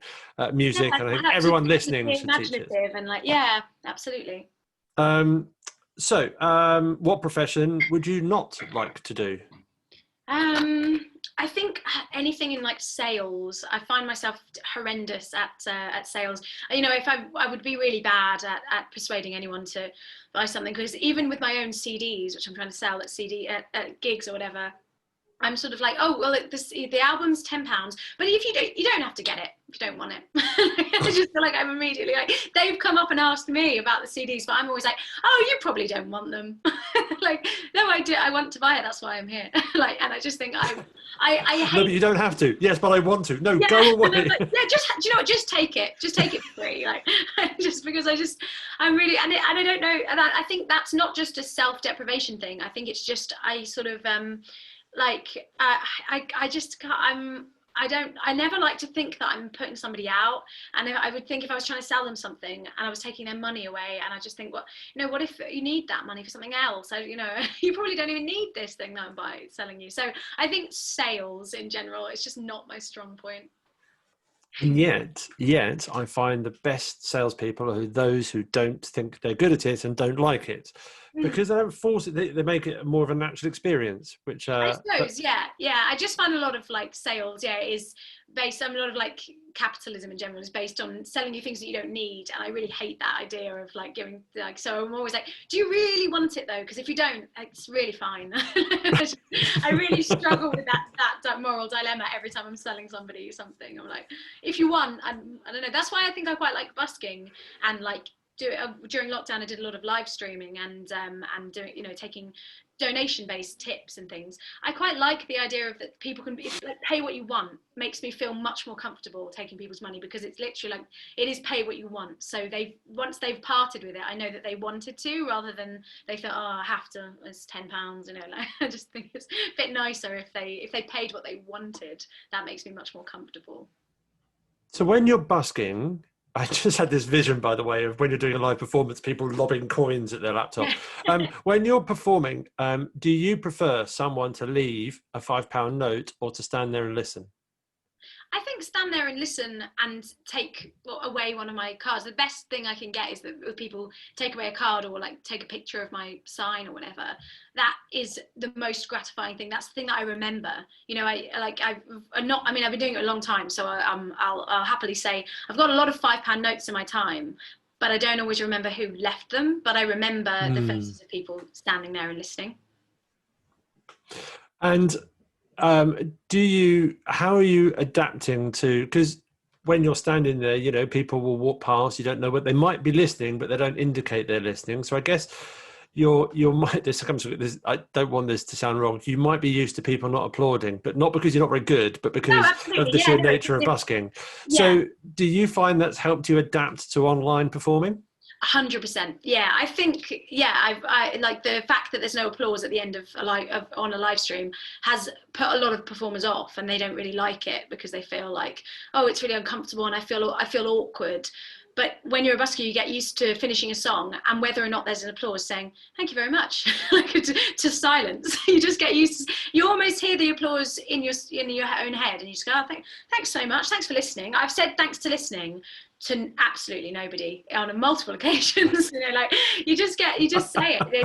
music, Yeah, and I think everyone listening should teach it. And yeah, absolutely. What profession would you not like to do? I think anything in like sales. I find myself horrendous at sales. You know, if I would be really bad at persuading anyone to buy something, because even with my own CDs, which I'm trying to sell at gigs or whatever, I'm sort of like, oh well, the album's £10, but if you don't have to get it if you don't want it. I just feel like I'm immediately like, they've come up and asked me about the CDs, but I'm always like, oh, you probably don't want them. Like, no, I do. I want to buy it. That's why I'm here. Like, and I just think I hate. No, but you don't have to. Yes, but I want to. No, Yeah, go away. like, yeah, just, do you know what? Just take it. Just take it for free. Like, just because I'm really, and I don't know. And I think that's not just a self-deprivation thing. I think it's just I sort of I never like to think that I'm putting somebody out, and I would think if I was trying to sell them something and I was taking their money away, and I just think, well, you know, what if you need that money for something else? You know, you probably don't even need this thing that I'm selling you. So I think sales in general, it's just not my strong point. And yet, I find the best salespeople are those who don't think they're good at it and don't like it, because they don't force it. They make it more of a natural experience. Which I suppose, yeah. I just find a lot of like sales, is based on a lot of like capitalism in general is based on selling you things that you don't need, and I really hate that idea of like giving like. So I'm always like, do you really want it though? Because if you don't, it's really fine. I really struggle with that moral dilemma every time I'm selling somebody something. I'm like, if you want, I don't know. That's why I think I quite like busking, and like during lockdown I did a lot of live streaming and doing, you know, taking donation-based tips and things. I quite like the idea of that people can pay what you want. Makes me feel much more comfortable taking people's money, because it's literally like, it is pay what you want. So once they've parted with it, I know that they wanted to, rather than they thought, oh, I have to, it's £10, you know. Like, I just think it's a bit nicer if they paid what they wanted. That makes me much more comfortable. So when you're busking, I just had this vision, by the way, of when you're doing a live performance, people lobbing coins at their laptop. When you're performing, do you prefer someone to leave a £5 note or to stand there and listen? I think stand there and listen and take away one of my cards. The best thing I can get is that people take away a card or like take a picture of my sign or whatever. That is the most gratifying thing. That's the thing that I remember. You know, I've been doing it a long time, so I'll happily say I've got a lot of £5 notes in my time, but I don't always remember who left them. But I remember the faces of people standing there and listening. And how are you adapting to, because when you're standing there, you know, people will walk past, you don't know what they might be listening, but they don't indicate they're listening. So I guess I don't want this to sound wrong. You might be used to people not applauding, but not because you're not very good, but because of the sheer nature of busking. Yeah. So do you find that's helped you adapt to online performing? 100%. Yeah, I think, yeah, I like the fact that there's no applause at the end of on a live stream has put a lot of performers off, and they don't really like it because they feel like, oh, it's really uncomfortable and I feel awkward. But when you're a busker, you get used to finishing a song, and whether or not there's an applause saying thank you very much, like to silence, you just get used to, you almost hear the applause in your own head, and you just go, oh, thanks so much, thanks for listening. I've said thanks to listening to absolutely nobody on multiple occasions. You know, like you just say it,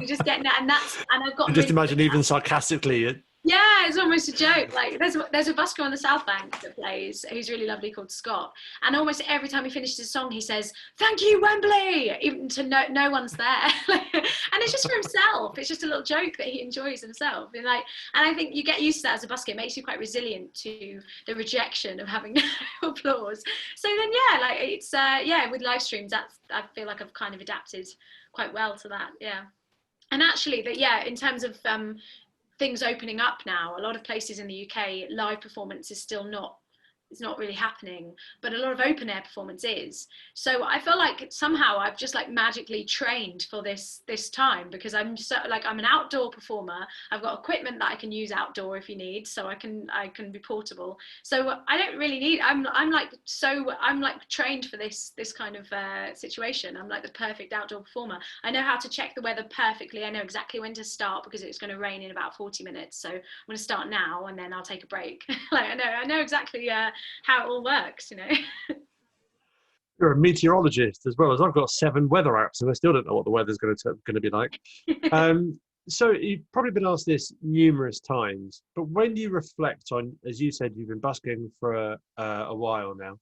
you just get, and I've got Just really imagine, even sarcastically. yeah, it's almost a joke. Like there's a busker on the South Bank that plays, who's really lovely, called Scott, and almost every time he finishes a song, he says, "Thank you, Wembley," even to no one's there, and it's just for himself. It's just a little joke that he enjoys himself, and I think you get used to that as a busker. It makes you quite resilient to the rejection of having no applause. So then, yeah, like it's with live streams, I feel like I've kind of adapted quite well to that. Yeah, and actually, in terms of things opening up now, a lot of places in the UK, live performance is still not, it's not really happening, but a lot of open air performance is. So I feel like somehow I've just like magically trained for this time, because I'm an outdoor performer. I've got equipment that I can use outdoor if you need, so I can be portable. So I don't really need, I'm trained for this kind of situation. I'm like the perfect outdoor performer. I know how to check the weather perfectly. I know exactly when to start because it's going to rain in about 40 minutes. So I'm going to start now and then I'll take a break. Like I know exactly how it all works, you know. You're a meteorologist as well. As I've got 7 weather apps and I still don't know what the weather's going to be like. So you've probably been asked this numerous times, but when you reflect on, as you said, you've been busking for a while now,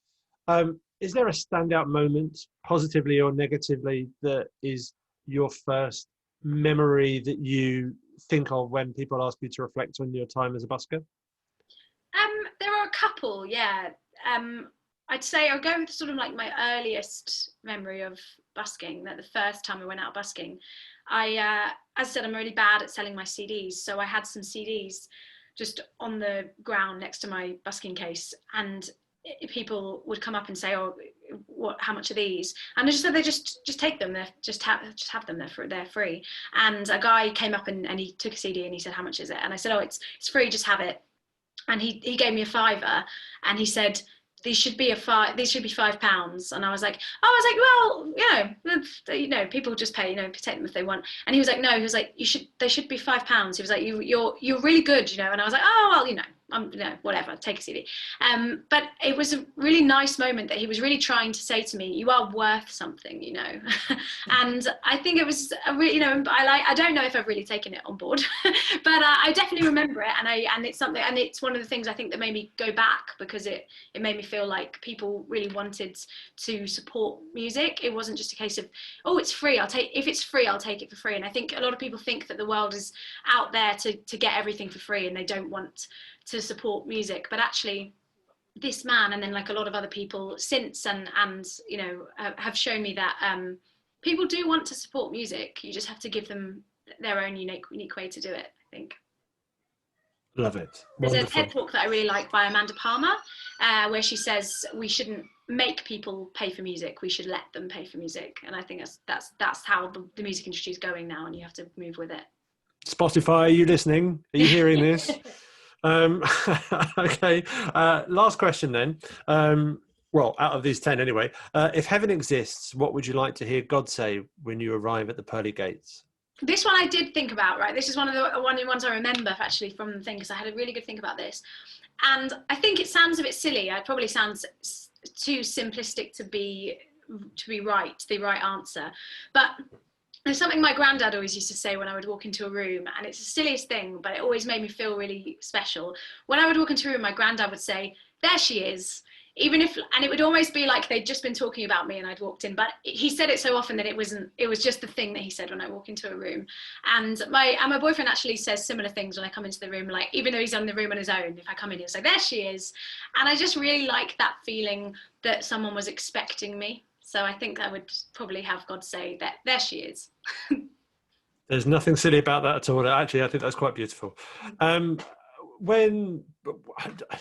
is there a standout moment, positively or negatively, that is your first memory that you think of when people ask you to reflect on your time as a busker? There are a couple, yeah. I'd say I'll go with sort of like my earliest memory of busking, that the first time I went out busking. As I said, I'm really bad at selling my CDs. So I had some CDs just on the ground next to my busking case, and people would come up and say, "Oh, how much are these?" And I just said, "They just take them. Just have them. They're free." And a guy came up and he took a CD and he said, "How much is it?" And I said, "Oh, it's free. Just have it." And he gave me a fiver, and he said, these should be £5. And I was like, well, people just pay, take them if they want. And he was like, no, he was like, they should be £5. He was like, you're really good, and I was like, oh, well, whatever, take a CD. But it was a really nice moment that he was really trying to say to me, you are worth something, And I think it was I don't know if I've really taken it on board, but I definitely remember it, and it's something, and it's one of the things I think that made me go back, because it made me feel like people really wanted to support music. It wasn't just a case of, oh, it's free, if it's free, I'll take it for free. And I think a lot of people think that the world is out there to get everything for free, and they don't want to support music. But actually, this man, and then like a lot of other people since, and have shown me that people do want to support music. You just have to give them their own unique way to do it, I think. Love it. There's Wonderful. a TED talk that I really like by Amanda Palmer, where she says we shouldn't make people pay for music, we should let them pay for music. And I think that's how the music industry is going now, and you have to move with it. Spotify, are you listening? Are you hearing this? Okay. Last question then. Well, out of these 10 anyway. If heaven exists, what would you like to hear God say when you arrive at the pearly gates? This one I did think about, right? This is one of the ones I remember actually from the thing, because I had a really good think about this. And I think it sounds a bit silly. It probably sounds too simplistic to be right, the right answer. But there's something my granddad always used to say when I would walk into a room, and it's the silliest thing, but it always made me feel really special. When I would walk into a room, my granddad would say, "There she is." And it would almost be like they'd just been talking about me and I'd walked in, but he said it so often that it was just the thing that he said when I walk into a room. And my boyfriend actually says similar things when I come into the room, like even though he's in the room on his own, if I come in, he'll say, "There she is." And I just really like that feeling that someone was expecting me. So I think I would probably have God say that, "There she is." There's nothing silly about that at all. Actually, I think that's quite beautiful. When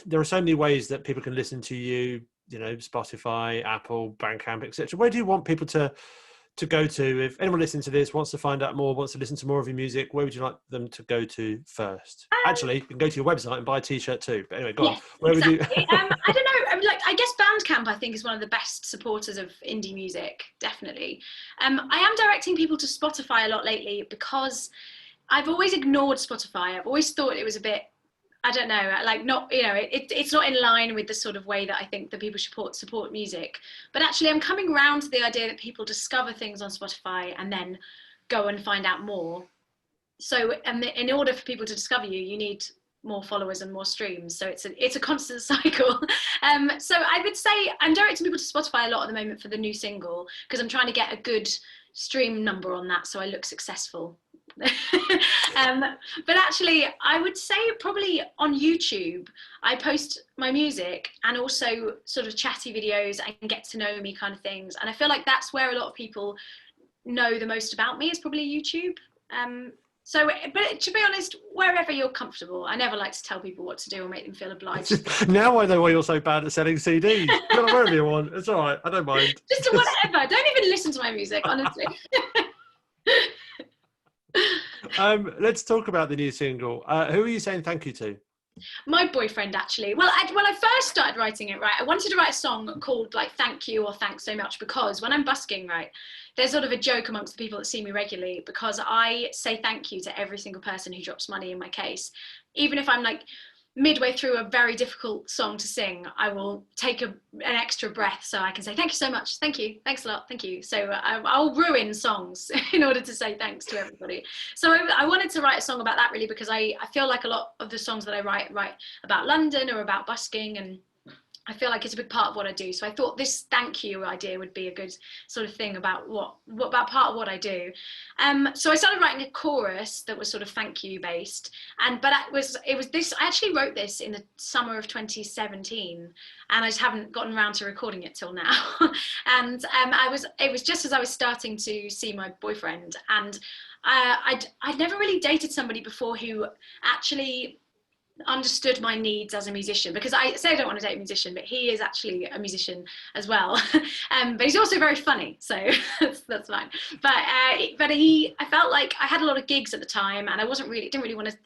there are so many ways that people can listen to you, Spotify, Apple, Bandcamp, etc. Where do you want people to to go to? If anyone listening to this wants to find out more, wants to listen to more of your music, where would you like them to go to first? Actually, you can go to your website and buy a t-shirt too. But anyway, go on. Yes, Where would you? exactly. I don't know. I guess Bandcamp, I think, is one of the best supporters of indie music. Definitely. I am directing people to Spotify a lot lately because I've always ignored Spotify. I've always thought it was a bit, I don't know, like not, it's not in line with the sort of way that I think that people should support music. But actually, I'm coming around to the idea that people discover things on Spotify and then go and find out more. So, and in order for people to discover you, you need more followers and more streams. So it's a constant cycle. So I would say I'm directing people to Spotify a lot at the moment for the new single because I'm trying to get a good stream number on that so I look successful. But actually, I would say probably on YouTube, I post my music and also sort of chatty videos and get to know me kind of things. And I feel like that's where a lot of people know the most about me is probably YouTube. So, but to be honest, wherever you're comfortable, I never like to tell people what to do or make them feel obliged. Now I know why you're so bad at selling CDs. Go wherever you want. It's all right. I don't mind. Just to whatever. Don't even listen to my music, honestly. Let's talk about the new single. Who are you saying thank you to? My boyfriend, actually. Well, when I first started writing it, right, I wanted to write a song called like Thank You or Thanks So Much because when I'm busking, right, there's sort of a joke amongst the people that see me regularly because I say thank you to every single person who drops money in my case. Even if I'm like midway through a very difficult song to sing, I will take an extra breath so I can say thank you so much, thank you, thanks a lot, thank you. So I'll ruin songs in order to say thanks to everybody. So I wanted to write a song about that really because I feel like a lot of the songs that I write about London or about busking, and I feel like it's a big part of what I do. So I thought this thank you idea would be a good sort of thing about what about part of what I do. So I started writing a chorus that was sort of thank you based. But it was this, I actually wrote this in the summer of 2017 and I just haven't gotten around to recording it till now. And it was just as I was starting to see my boyfriend, and I'd never really dated somebody before who actually understood my needs as a musician, because I say I don't want to date a musician, but he is actually a musician as well. But he's also very funny, so that's fine. But I felt like I had a lot of gigs at the time, and I didn't really want to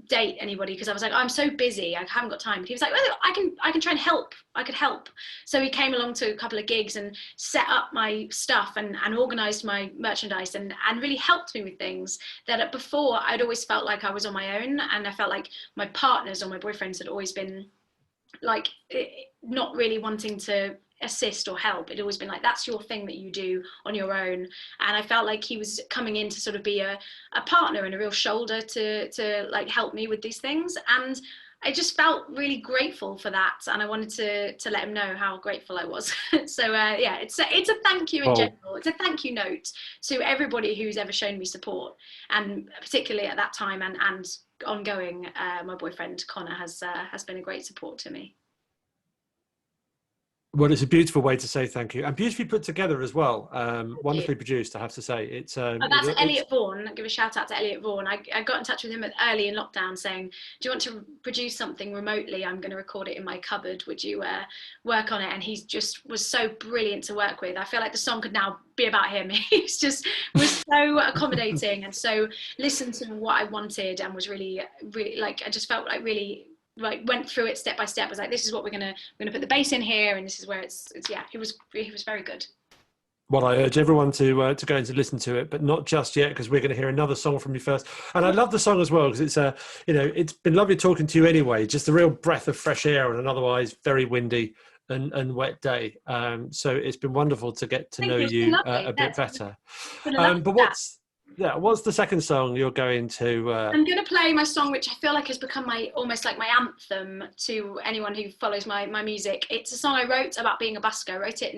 date anybody because I was like, oh, I'm so busy, I haven't got time. But he was like, well, I can try and help. I could help. So he came along to a couple of gigs and set up my stuff and organized my merchandise and really helped me with things that before I'd always felt like I was on my own, and I felt like my partners or my boyfriends had always been like not really wanting to assist or help. It'd always been like, that's your thing that you do on your own. And I felt like he was coming in to sort of be a partner and a real shoulder to like help me with these things. And I just felt really grateful for that, and I wanted to let him know how grateful I was. So yeah, it's a thank you in general. It's a thank you note to everybody who's ever shown me support, and particularly at that time and ongoing. My boyfriend Connor has been a great support to me. Well, it's a beautiful way to say thank you, and beautifully put together as well. Wonderfully produced, I have to say. It's that's Elliot Vaughan. I'll give a shout out to Elliot Vaughan. I got in touch with him early in lockdown saying, do you want to produce something remotely? I'm going to record it in my cupboard. Would you work on it? And he just was so brilliant to work with. I feel like the song could now be about him. He was so accommodating and so listened to what I wanted, and was really like, I just felt like really like went through it step by step. I was like, this is what we're gonna put the bass in here, and this is where it's yeah. He was very good. Well, I urge everyone to go and to listen to it, but not just yet, because we're going to hear another song from you first. And I love the song as well because it's it's been lovely talking to you anyway. Just a real breath of fresh air on an otherwise very windy and wet day. So it's been wonderful to get to know you a bit better. But what's the second song you're going to? I'm going to play my song, which I feel like has become almost like my anthem to anyone who follows my music. It's a song I wrote about being a busker. I wrote it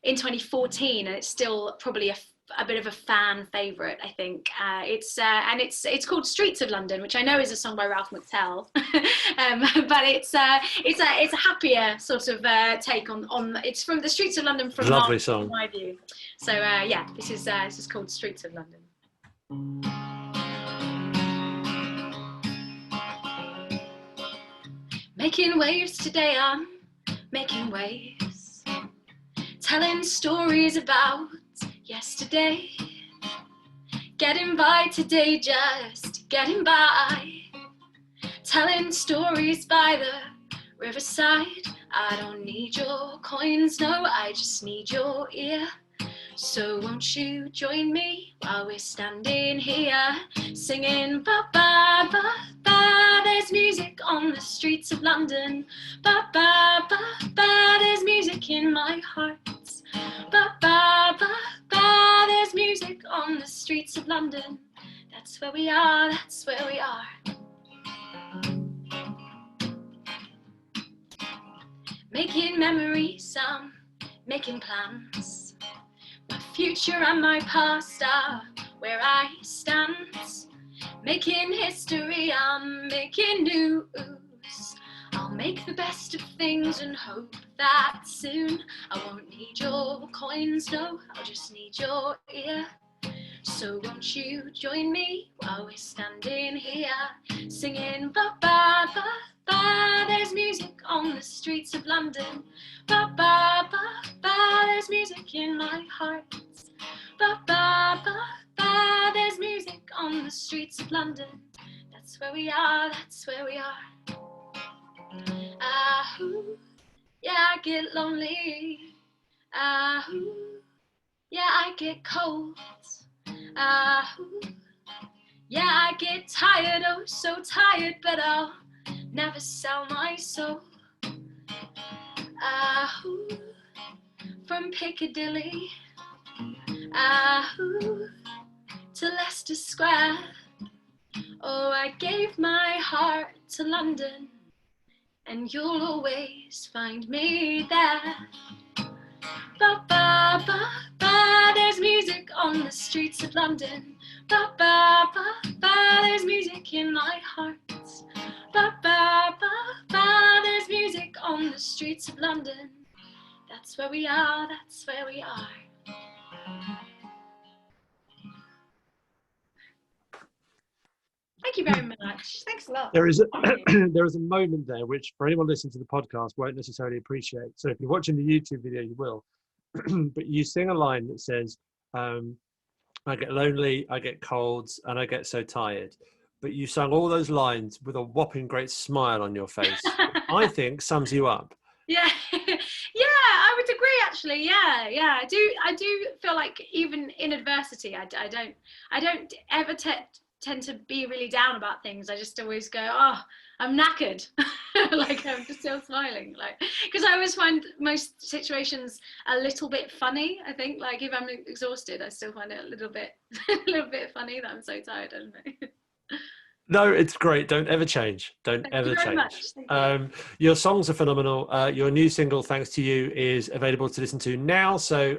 in 2014, and it's still probably a bit of a fan favourite, I think. It's called Streets of London, which I know is a song by Ralph McTell, but it's a happier sort of take on. It's from the Streets of London from lovely song, in my view. So yeah, this is called Streets of London. Making waves today, I'm making waves, telling stories about yesterday. Getting by today, just getting by. Telling stories by the riverside. I don't need your coins, no, I just need your ear. So won't you join me while we're standing here singing ba ba ba ba. There's music on the streets of London. Ba ba ba ba. There's music in my heart. Ba ba ba ba. There's music on the streets of London. That's where we are. That's where we are. Making memories, making plans. My future and my past are where I stand. Making history, I'm making news. I'll make the best of things and hope that soon I won't need your coins, no, I'll just need your ear. So won't you join me while we're standing here singing ba ba ba ba. There's music on the streets of London. Ba ba ba ba. There's music in my heart. Ba ba ba ba. There's music on the streets of London. That's where we are. That's where we are. Ooh, yeah, I get lonely. Ooh, yeah, I get cold. Yeah, I get tired, oh so tired, but I'll never sell my soul. From Piccadilly to Leicester Square. Oh, I gave my heart to London, and you'll always find me there. Ba ba ba ba. There's music on the streets of London. Ba ba ba ba. There's music in my heart. Ba ba ba ba. There's music on the streets of London. That's where we are. That's where we are. Thank you very much. Thanks a lot. There is there is a moment there which, for anyone listening to the podcast, won't necessarily appreciate. So if you're watching the YouTube video, you will. But you sing a line that says, I get lonely, I get colds, and I get so tired. But you sung all those lines with a whopping great smile on your face. I think sums you up. Yeah, yeah, I would agree actually. Yeah, I do feel like even in adversity, I don't ever tend to be really down about things. I just always go, oh, I'm knackered. Like I'm just still smiling, like, because I always find most situations a little bit funny. I think, like, if I'm exhausted, I still find it a little bit funny that I'm so tired. I don't know. No, it's great. Don't ever change. Don't ever change. Your songs are phenomenal. Your new single, Thanks to You, is available to listen to now. So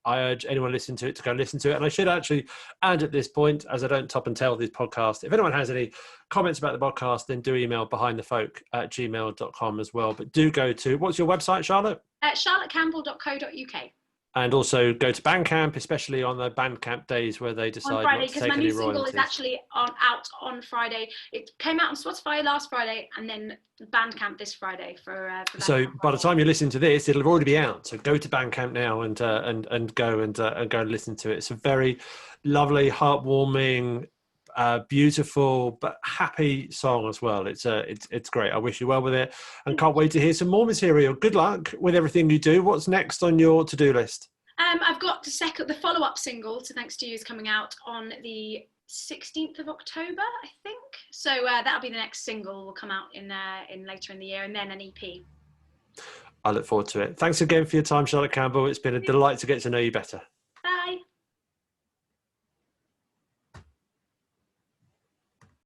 I urge anyone listening to it to go listen to it. And I should actually add at this point, as I don't top and tail this podcast, if anyone has any comments about the podcast, then do email behindthefolk@gmail.com as well. But do go to, what's your website, Charlotte? charlottecampbell.co.uk. And also go to Bandcamp, especially on the Bandcamp days where they decide on Friday, not to take any royalties. Because my new single is actually out on Friday. It came out on Spotify last Friday, and then Bandcamp this Friday for so Bandcamp by the time you listen to this, it'll already be out. So go to Bandcamp now and go and listen to it. It's a very lovely, heartwarming, beautiful but happy song as well. It's great. I wish you well with it, and can't wait to hear some more material. Good luck with everything you do. What's next on your to-do list? I've got the follow-up single to Thanks to You is coming out on the 16th of October, I think. So that'll be the next single. Will come out in later in the year, and then an EP. I look forward to it. Thanks again for your time, Charlotte Campbell. It's been a delight to get to know you better.